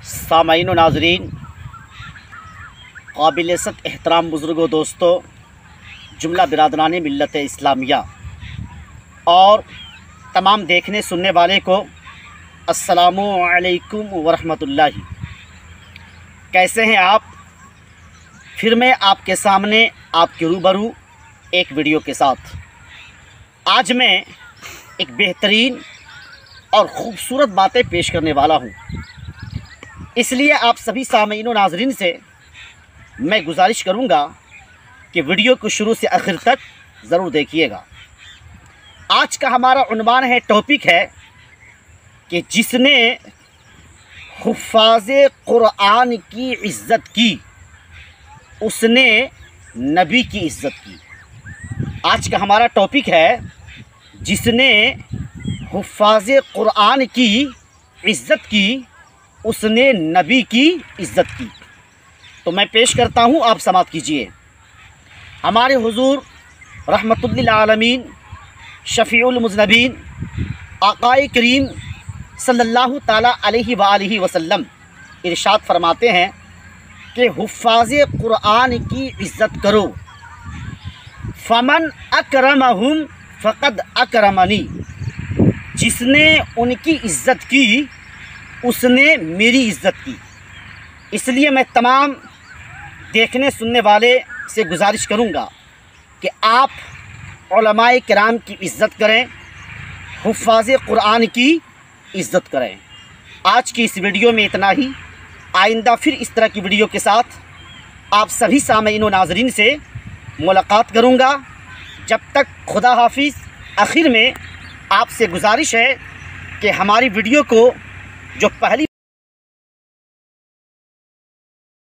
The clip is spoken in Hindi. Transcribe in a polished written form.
सामाईन व नाज़रीन, काबिल-ए-इज़्ज़त एहतराम बुज़ुर्गों, दोस्तों, जुमला बिरादरान मिल्लत इस्लामिया और तमाम देखने सुनने वाले को अस्सलामु अलैकुम वरहमतुल्लाहि। कैसे हैं आप? फिर मैं आपके सामने आपके रूबरू एक वीडियो के साथ। आज मैं एक बेहतरीन और ख़ूबसूरत बातें पेश करने वाला हूँ। इसलिए आप सभी सामीन व नाज़रीन से मैं गुजारिश करूँगा कि वीडियो को शुरू से आखिर तक ज़रूर देखिएगा। आज का हमारा उन्वान है, टॉपिक है कि जिसने हुफ़्फ़ाज़े कुरान की इज़्ज़त की उसने नबी की इज़्ज़त की। आज का हमारा टॉपिक है, जिसने हुफ़्फ़ाज़े कुरान की इज़्ज़त की उसने नबी की इज़्ज़त की। तो मैं पेश करता हूँ, आप समाअत कीजिए। हमारे हुज़ूर रहमतुल लिल आलमीन शफ़ीउल मुज़नबीन आक़ाए करीम सल्लल्लाहु ताला अलैहि व आलिहि वसल्लम इरशाद फरमाते हैं कि हुफ़्फ़ाज़े कुरान की इज़्ज़त करो, फ़मन अकरमहुम फ़क़द अकरमनी। जिसने उनकी इज़्ज़त की उसने मेरी इज़्ज़त की। इसलिए मैं तमाम देखने सुनने वाले से गुजारिश करूँगा कि आप उलमाए किराम की इज़्ज़त करें, हुफ़्फ़ाज़े कुरान की इज़्ज़त करें। आज की इस वीडियो में इतना ही। आइंदा फिर इस तरह की वीडियो के साथ आप सभी सामीन व नाज़रीन से मुलाकात करूँगा। जब तक खुदा हाफिज़। आखिर में आपसे गुजारिश है कि हमारी वीडियो को जो पहली